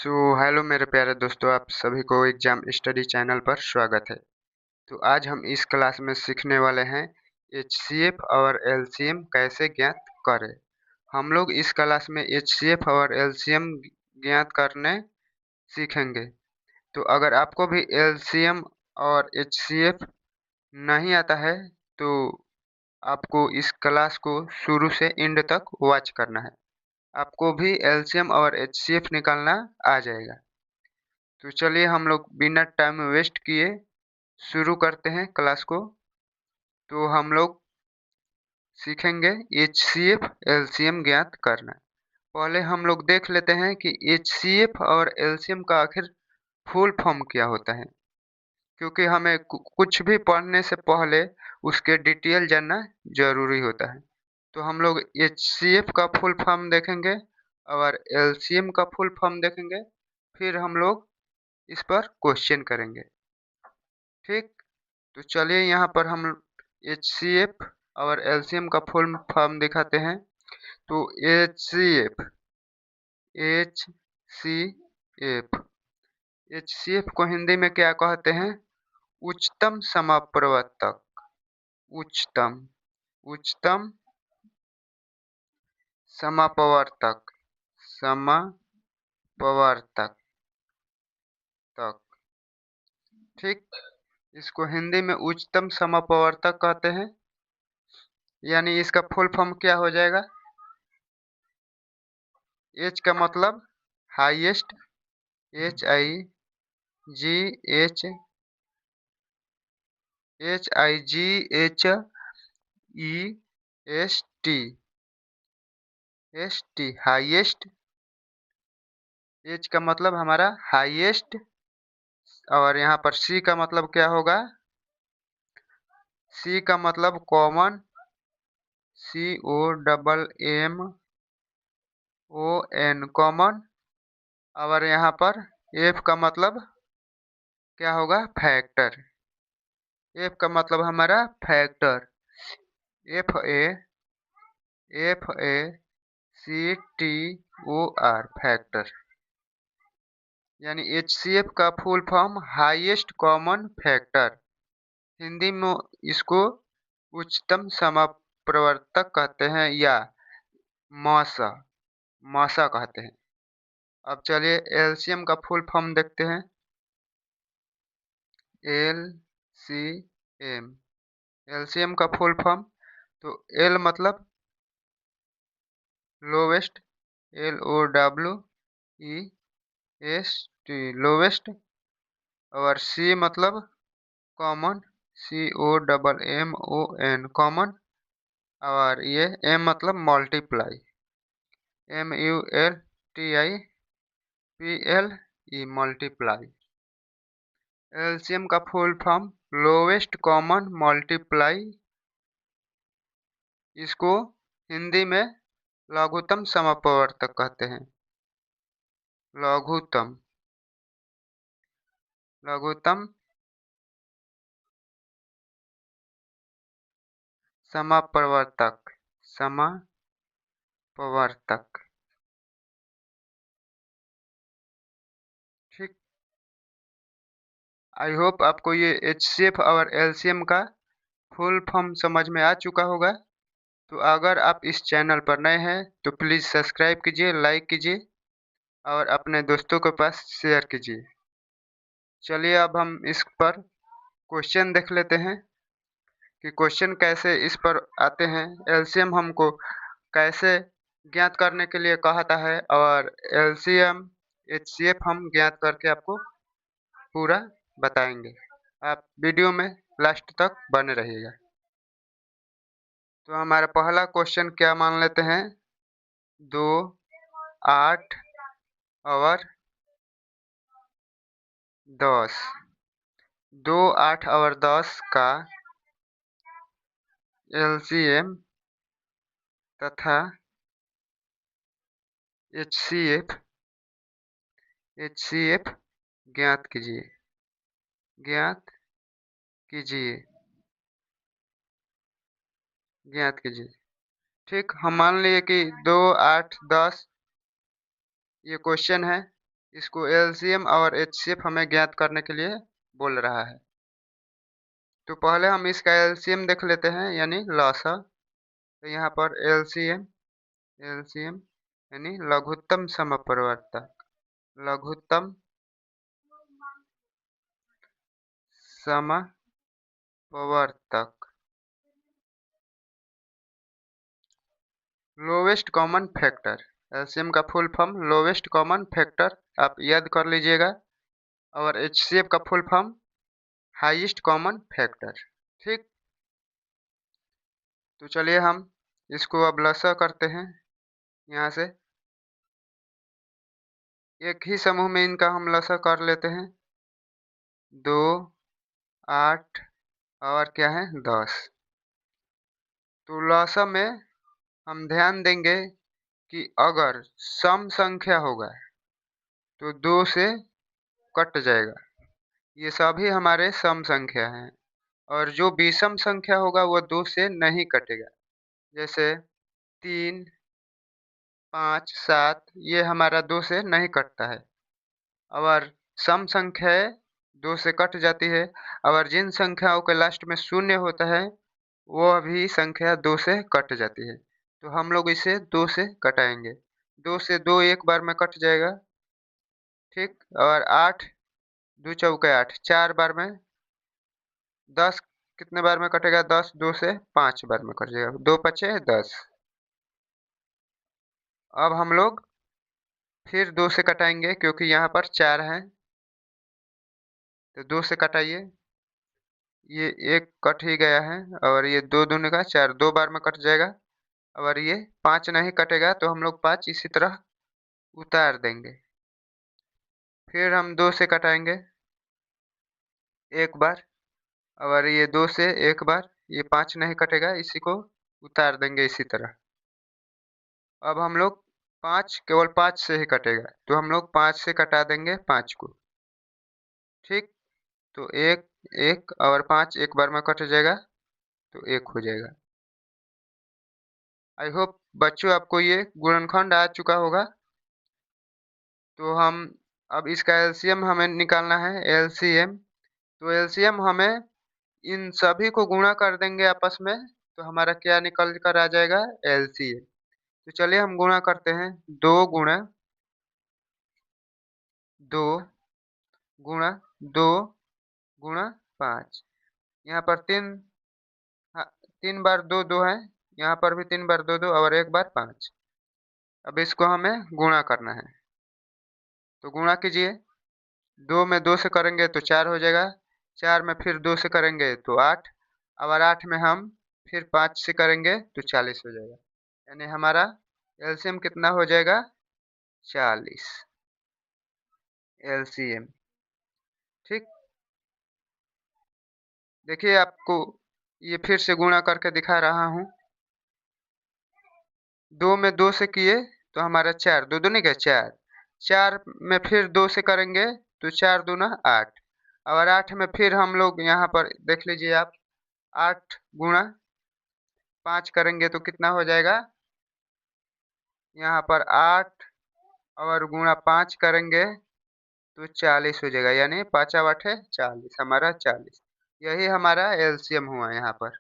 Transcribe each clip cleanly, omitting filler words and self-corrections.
Hello मेरे प्यारे दोस्तों, आप सभी को एग्जाम स्टडी चैनल पर स्वागत है। तो आज हम इस क्लास में सीखने वाले हैं एचसीएफ और एलसीएम कैसे ज्ञात करें। हम लोग इस क्लास में एचसीएफ और एलसीएम ज्ञात करने सीखेंगे। तो अगर आपको भी एलसीएम और एचसीएफ नहीं आता है तो आपको इस क्लास को शुरू से एंड तक वॉच करना है। आपको भी एलसीएम और एचसीएफ निकालना आ जाएगा। तो चलिए हम लोग बिना टाइम वेस्ट किए शुरू करते हैं क्लास को। तो हम लोग सीखेंगे एचसीएफ एलसीएम ज्ञात करना। पहले हम लोग देख लेते हैं कि एचसीएफ और एलसीएम का आखिर फुल फॉर्म क्या होता है, क्योंकि हमें कुछ भी पढ़ने से पहले उसके डिटेल जानना जरूरी होता है। तो हम लोग एचसीएफ का फुल फॉर्म देखेंगे और एलसीएम का फुल फॉर्म देखेंगे, फिर हम लोग इस पर क्वेश्चन करेंगे। ठीक, तो चलिए यहाँ पर हम एचसीएफ और एलसीएम का फुल फॉर्म दिखाते हैं। तो एचसीएफ एचसीएफ एचसीएफ को हिंदी में क्या कहते हैं? उच्चतम समप्रवर्तक। उच्चतम उच्चतम समप्रवर्तक समप्रवर्तक तक। ठीक, इसको हिंदी में उच्चतम समप्रवर्तक कहते हैं। यानी इसका फुल फॉर्म क्या हो जाएगा? एच का मतलब highest, HIGH HIGHEST highest. H का मतलब हमारा हाईएस्ट, और यहाँ पर सी का मतलब क्या होगा? सी का मतलब कॉमन, COMMON कॉमन। और यहाँ पर एफ का मतलब क्या होगा? फैक्टर। एफ का मतलब हमारा फैक्टर, FACTOR फैक्टर। यानी HCF का full form highest common factor. Hindi में इसको उच्चतम समप्रवर्तक कहते हैं या मासा मासा कहते हैं। अब चलिए एलसीएम का फुल फॉर्म देखते हैं। LCM एलसीएम का फुल फॉर्म, तो एल मतलब लोवेस्ट, LOWEST लोवेस्ट, और सी मतलब कॉमन, COMMON कॉमन, और ये एम मतलब मल्टीप्लाई, MULTIPLE मल्टीप्लाई। एलसीएम का full form lowest common multiply. इसको हिंदी में लघुत्तम समप्रवर्तक कहते हैं। लघुत्तम लघुत्तम समप्रवर्तक समप्रवर्तक। ठीक, आई होप आपको ये एचसीएफ और एलसीएम का फुल फॉर्म समझ में आ चुका होगा। तो अगर आप इस चैनल पर नए हैं तो प्लीज़ सब्सक्राइब कीजिए, लाइक कीजिए और अपने दोस्तों के पास शेयर कीजिए। चलिए अब हम इस पर क्वेश्चन देख लेते हैं कि क्वेश्चन कैसे इस पर आते हैं। एलसीएम हमको कैसे ज्ञात करने के लिए कहता है, और एलसीएम एचसीएफ हम ज्ञात करके आपको पूरा बताएंगे। आप वीडियो में लास्ट तक बने रहिएगा। तो हमारा पहला क्वेश्चन क्या मान लेते हैं? 2, 8 और 10। 2, 8 और 10 का एलसीएम तथा एचसीएफ एचसीएफ ज्ञात कीजिए। ज्ञात कीजिए ज्ञात कीजिए। ठीक, हम मान लिए कि 2, 8, 10 ये क्वेश्चन है। इसको एलसीएम और एचसीएफ हमें ज्ञात करने के लिए बोल रहा है। तो पहले हम इसका एलसीएम देख लेते हैं यानी लसा। तो यहाँ पर एलसीएम एलसीएम यानी लघुत्तम समप्रवर्तक, लघुत्तम समप्रवर्तक, लोवेस्ट कॉमन फैक्टर। एलसीएम का full form lowest common factor आप याद कर लीजिएगा, और एचसीएफ का full form highest common factor. ठीक, तो चलिए हम इसको अब लसा करते हैं। यहाँ से एक ही समूह में इनका हम लसा कर लेते हैं। 2, 8 और क्या है 10। तो लसा में हम ध्यान देंगे कि अगर सम संख्या होगा तो 2 से कट जाएगा। ये सभी हमारे सम संख्या हैं, और जो विषम संख्या होगा वो 2 से नहीं कटेगा। जैसे 3, 5, 7 ये हमारा 2 से नहीं कटता है। और सम संख्याएं 2 से कट जाती है, और जिन संख्याओं के लास्ट में शून्य होता है वो भी संख्या 2 से कट जाती है। तो हम लोग इसे 2 से कटाएंगे। 2 से 2 एक बार में कट जाएगा। ठीक, और 8 2 चौके 8 4 बार में। 10 कितने बार में कटेगा? 10 2 से 5 बार में कट जाएगा। 2 पचे 10। अब हम लोग फिर 2 से कटाएंगे क्योंकि यहाँ पर 4 है, तो 2 से कटाइए। ये एक कट ही गया है, और ये 2 दूनी का 4 2 बार में कट जाएगा। और ये 5 नहीं कटेगा, तो हम लोग 5 इसी तरह उतार देंगे। फिर हम 2 से कटाएंगे एक बार, और ये 2 से एक बार। ये 5 नहीं कटेगा, इसी को उतार देंगे इसी तरह। अब हम लोग 5 केवल 5 से ही कटेगा, तो हम लोग 5 से कटा देंगे 5 को। ठीक, तो 1 1 और 5 एक बार में कट जाएगा, तो 1 हो जाएगा। आई होप बच्चों आपको ये गुणनखंड आ चुका होगा। तो हम अब इसका एलसीएम हमें निकालना है। एलसीएम, तो एलसीएम हमें इन सभी को गुणा कर देंगे आपस में, तो हमारा क्या निकल कर आ जाएगा? एलसीएम। तो चलिए हम गुणा करते हैं। 2 गुणा 2 गुणा 2 गुणा 5। यहाँ पर 3, हाँ, 3 बार 2 2 है। यहाँ पर भी 3 बार 2 2 और एक बार 5। अब इसको हमें गुणा करना है, तो गुणा कीजिए। 2 में 2 से करेंगे तो 4 हो जाएगा। 4 में फिर 2 से करेंगे तो 8, और 8 में हम फिर 5 से करेंगे तो 40 हो जाएगा। यानी हमारा एलसीएम कितना हो जाएगा? 40 एलसीएम। ठीक, देखिए आपको ये फिर से गुणा करके दिखा रहा हूँ। 2 में 2 से किए तो हमारा 4, 2 दूनी का 4। 4 में फिर 2 से करेंगे तो 4 दूना 8, और 8 में फिर हम लोग यहाँ पर देख लीजिए आप, 8 गुणा 5 करेंगे तो कितना हो जाएगा? यहाँ पर 8 और गुणा 5 करेंगे तो 40 हो जाएगा। यानी 5 8 है 40, हमारा 40। यही हमारा एलसीएम हुआ यहाँ पर।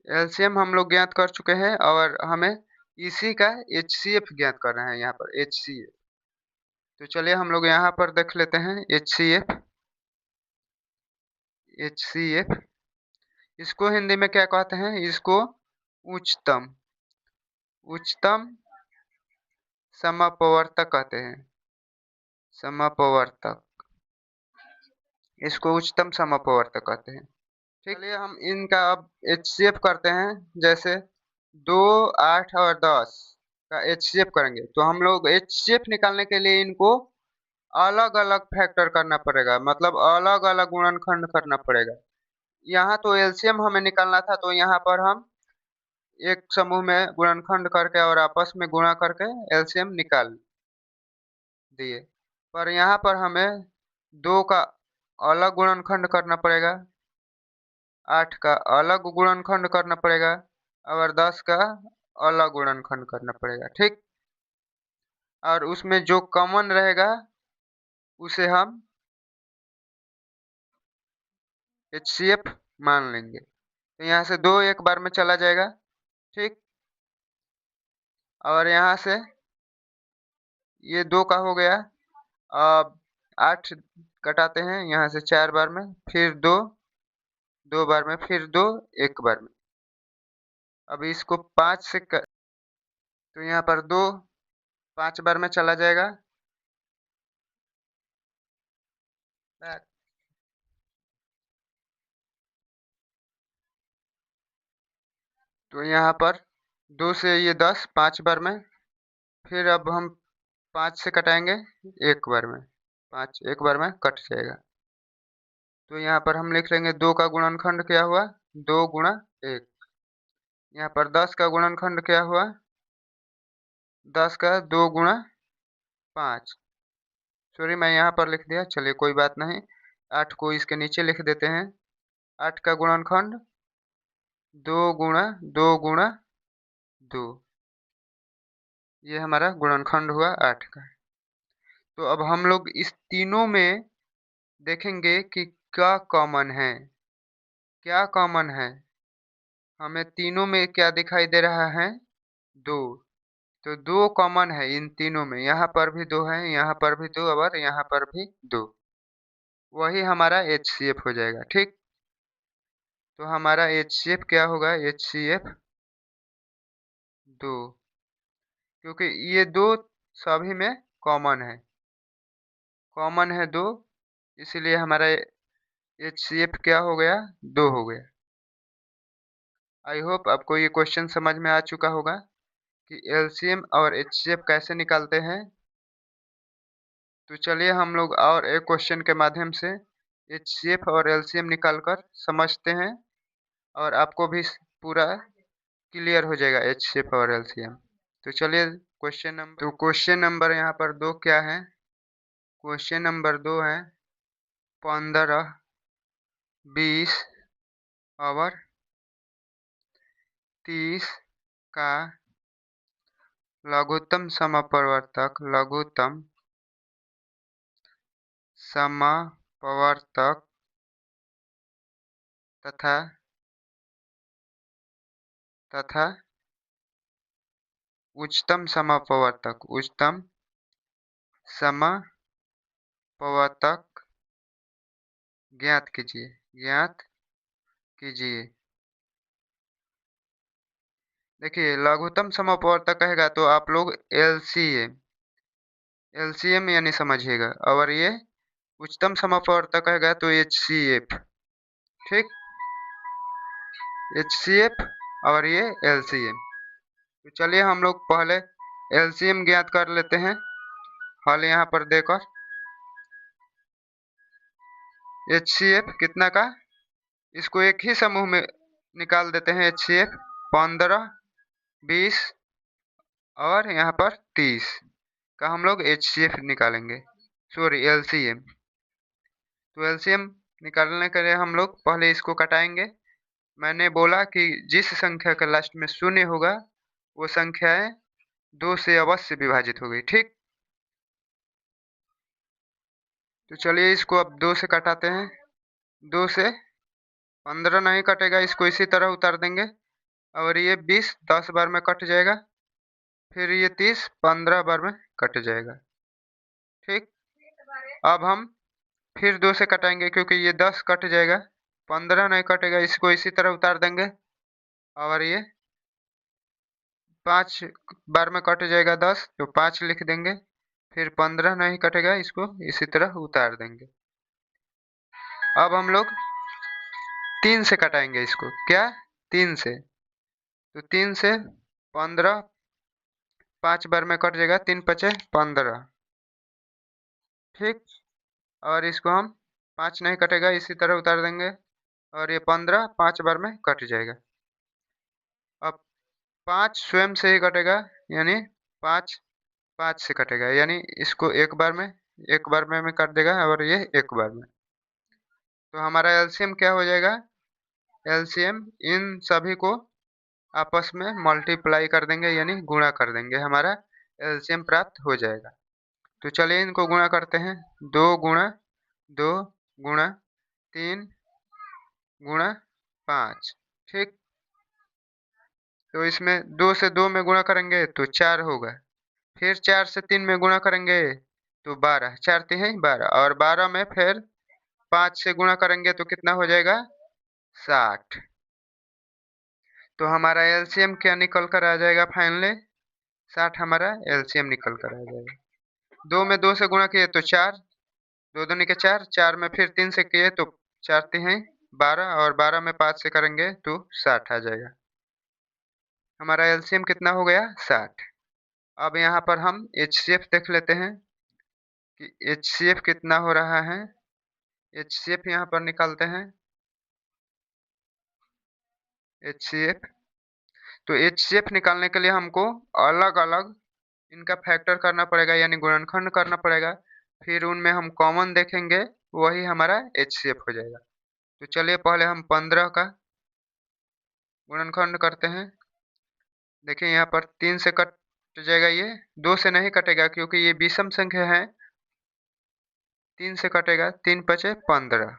एलसीएम हम लोग ज्ञात कर चुके हैं, और हमें इसी का एचसीएफ ज्ञात करना है यहाँ पर, एचसीएफ। तो चलिए हम लोग यहाँ पर देख लेते हैं एचसीएफ। एचसीएफ इसको हिंदी में क्या कहते हैं? इसको उच्चतम उच्चतम समपवर्तक कहते हैं। समपवर्तक, इसको उच्चतम समपवर्तक कहते हैं। ठीक, चलिए हम इनका अब एचसीएफ करते हैं। जैसे 2, 8 और 10 का एचसीएफ करेंगे, तो हम लोग एचसीएफ निकालने के लिए इनको अलग अलग फैक्टर करना पड़ेगा, मतलब अलग अलग गुणनखंड करना पड़ेगा। यहाँ तो एलसीएम हमें निकालना था, तो यहाँ पर हम एक समूह में गुणनखंड करके और आपस में गुणा करके एलसीएम निकाल दिए। पर यहाँ पर हमें 2 का अलग गुणनखंड करना पड़ेगा, 8 का अलग गुणनखंड करना पड़ेगा, और 10 का अलग गुणनखंड करना पड़ेगा। ठीक, और उसमें जो कॉमन रहेगा उसे हम HCF मान लेंगे। तो यहाँ से 2 एक बार में चला जाएगा, ठीक। और यहाँ से ये 2 का हो गया। अब 8 कटाते हैं यहाँ से 4 बार में, फिर 2 2 बार में, फिर 2 एक बार में। अब इसको 5 से तो यहाँ पर 2 5 बार में चला जाएगा। तो यहाँ पर 2 से ये 10 5 बार में, फिर अब हम 5 से कटाएंगे एक बार में, 5 एक बार में कट जाएगा। तो यहाँ पर हम लिख लेंगे 2 का गुणनखंड क्या हुआ, 2 गुणा 1। यहाँ पर 10 का गुणनखंड क्या हुआ, 10 का 2 गुणा 5। सॉरी मैं यहाँ पर लिख दिया, चलिए कोई बात नहीं। 8 को इसके नीचे लिख देते हैं। 8 का गुणनखंड 2 गुणा 2 गुणा 2, ये हमारा गुणनखंड हुआ 8 का। तो अब हम लोग इस तीनों में देखेंगे कि क्या कॉमन है, क्या कॉमन है। हमें तीनों में क्या दिखाई दे रहा है, 2। तो 2 कॉमन है इन तीनों में, यहाँ पर भी 2 है, यहाँ पर भी 2 और यहाँ पर भी 2। वही हमारा HCF हो जाएगा, ठीक। तो हमारा HCF क्या होगा, HCF 2, क्योंकि ये 2 सभी में कॉमन है, कॉमन है 2, इसीलिए हमारा HCF क्या हो गया, 2 हो गया। आई होप आपको ये क्वेश्चन समझ में आ चुका होगा कि LCM और HCF कैसे निकालते हैं। तो चलिए हम लोग और एक क्वेश्चन के माध्यम से HCF और LCM निकाल कर समझते हैं, और आपको भी पूरा क्लियर हो जाएगा HCF और LCM। तो चलिए क्वेश्चन नंबर यहाँ पर 2 क्या है, क्वेश्चन नंबर 2 है 15, 20 और 30 का लघुत्तम समपवर्तक तथा उच्चतम समपवर्तक ज्ञात कीजिए। देखिए लघुत्तम समपवर्तक कहेगा तो आप लोग LCM यानी समझिएगा, और ये उच्चतम समपवर्तक कहेगा तो HCF, ठीक। HCF और ये LCM। तो चलिए हम लोग पहले LCM ज्ञात कर लेते हैं, हल यहाँ पर देकर। HCF कितना का, इसको एक ही समूह में निकाल देते हैं। HCF 15, 20 और यहाँ पर 30 का हम लोग HCF निकालेंगे, सॉरी LCM। तो LCM निकालने के लिए हम लोग पहले इसको कटाएंगे। मैंने बोला कि जिस संख्या का लास्ट में शून्य होगा वो संख्याएं 2 से अवश्य विभाजित होगी, ठीक। तो चलिए इसको अब 2 से कटाते हैं। 2 से 15 नहीं कटेगा, इसको इसी तरह उतार देंगे, और ये 20 10 बार में कट जाएगा, फिर ये 30 15 बार में कट जाएगा, ठीक। अब हम फिर 2 से कटाएंगे क्योंकि ये 10 कट जाएगा, 15 नहीं कटेगा, इसको इसी तरह उतार देंगे, और ये 5 बार में कट जाएगा 10, तो 5 लिख देंगे, फिर 15 नहीं कटेगा, इसको इसी तरह उतार देंगे। अब हम लोग 3 से कटाएंगे इसको, क्या 3 से, तो 3 से 15 5 बार में कट जाएगा, 3 पचे 15, ठीक। और इसको हम 5 नहीं कटेगा, इसी तरह उतार देंगे, और ये 15 5 बार में कट जाएगा। अब 5 स्वयं से ही कटेगा, यानी 5 5 से कटेगा, यानी इसको एक बार में काट देगा, और ये एक बार में। तो हमारा LCM क्या हो जाएगा, LCM इन सभी को आपस में मल्टीप्लाई कर देंगे, यानी गुणा कर देंगे, हमारा एलसीएम प्राप्त हो जाएगा। तो चलिए इनको गुणा करते हैं। 2 गुणा 2 गुणा 3 गुणा 5। ठीक। तो इसमें 2 से 2 में गुणा करेंगे तो 4 होगा। फिर 4 से 3 में गुणा करेंगे तो 12, 4 तिहाई 12, और 12 में फिर 5 से गुणा करेंगे तो कितना हो जाएगा? 60। तो हमारा एलसीएम क्या निकल कर आ जाएगा फाइनली? 60 हमारा एलसीएम निकल कर आ जाएगा। 2 में 2 से गुणा किए तो 4, 2 दूनी के 4, 4 में फिर 3 से किए तो 4 तिहाई 12, और 12 में 5 से करेंगे तो 60 आ जाएगा। हमारा एलसीएम कितना हो गया? 60। अब यहाँ पर हम एचसीएफ देख लेते हैं कि एचसीएफ कितना हो रहा है। एचसीएफ यहाँ पर निकालते हैं। एचसीएफ, तो एचसीएफ निकालने के लिए हमको अलग अलग इनका फैक्टर करना पड़ेगा, यानी गुणनखंड करना पड़ेगा। फिर उनमें हम कॉमन देखेंगे, वही हमारा एचसीएफ हो जाएगा। तो चलिए पहले हम 15 का गुणनखंड करते हैं। देखिए यहाँ पर 3 से कट जाएगा, ये 2 से नहीं कटेगा क्योंकि ये विषम संख्या है। 3 से कटेगा, 3 पचे 15,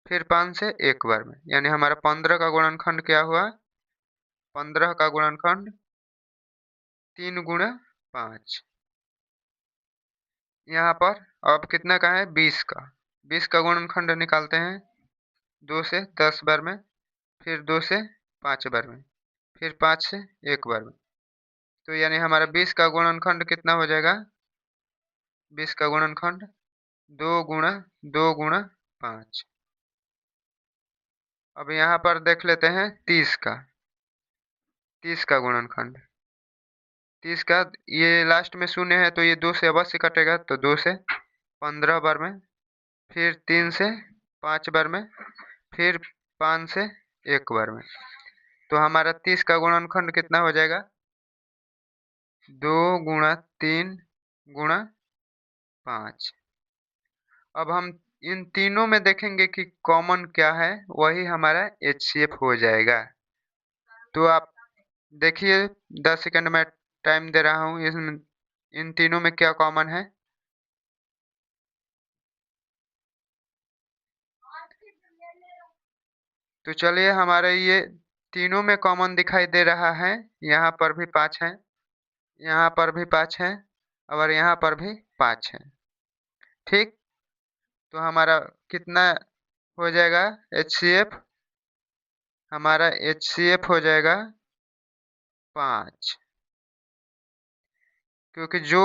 फिर 5 से एक बार में, यानी हमारा 15 का गुणनखंड क्या हुआ? 15 का गुणनखंड 3 गुणा 5। यहाँ पर अब कितना का है? 20 का। 20 का गुणनखंड निकालते हैं। 2 से 10 बार में, फिर 2 से 5 बार में, फिर 5 से एक बार में। तो यानी हमारा 20 का गुणनखंड कितना हो जाएगा? 20 का गुणनखंड 2 गुणा 5। अब यहाँ पर देख लेते हैं 30 का। 30 का गुणनखंड, 30 का, ये लास्ट में शून्य है तो ये 2 से अवश्य कटेगा, तो 2 से 15 बार में, फिर 3 से 5 बार में, फिर 5 से एक बार में। तो हमारा 30 का गुणनखंड कितना हो जाएगा? 2 गुणा 3 गुणा 5। अब हम इन तीनों में देखेंगे कि कॉमन क्या है, वही हमारा एचसीएफ हो जाएगा। तो आप देखिए, 10 सेकंड में टाइम दे रहा हूँ, इन तीनों में क्या कॉमन है। तो चलिए, हमारे ये तीनों में कॉमन दिखाई दे रहा है। यहाँ पर भी 5 है, यहाँ पर भी 5 है, और यहाँ पर भी 5 है। ठीक। तो हमारा कितना हो जाएगा एचसीएफ? हमारा एचसीएफ हो जाएगा 5, क्योंकि जो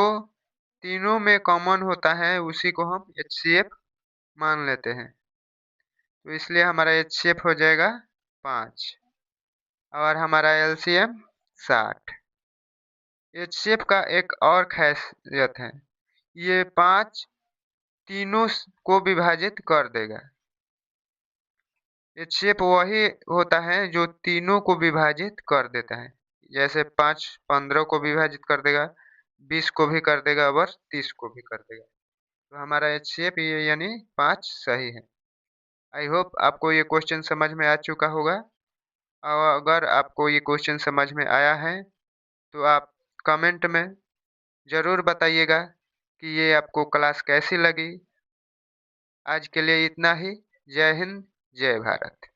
तीनों में कॉमन होता है उसी को हम एचसीएफ मान लेते हैं। तो इसलिए हमारा एचसीएफ हो जाएगा 5, और हमारा एलसीएम 60। एचसीएफ का एक और खासियत है, ये 5 तीनों को विभाजित कर देगा। एचसीएफ वही होता है जो तीनों को विभाजित कर देता है। जैसे 5 15 को विभाजित कर देगा, 20 को भी कर देगा, और 30 को भी कर देगा। तो हमारा एचसीएफ ये यानी 5 सही है। आई होप आपको ये क्वेश्चन समझ में आ चुका होगा। और अगर आपको ये क्वेश्चन समझ में आया है तो आप कमेंट में ज़रूर बताइएगा कि ये आपको क्लास कैसी लगी। आज के लिए इतना ही। जय हिंद, जय भारत।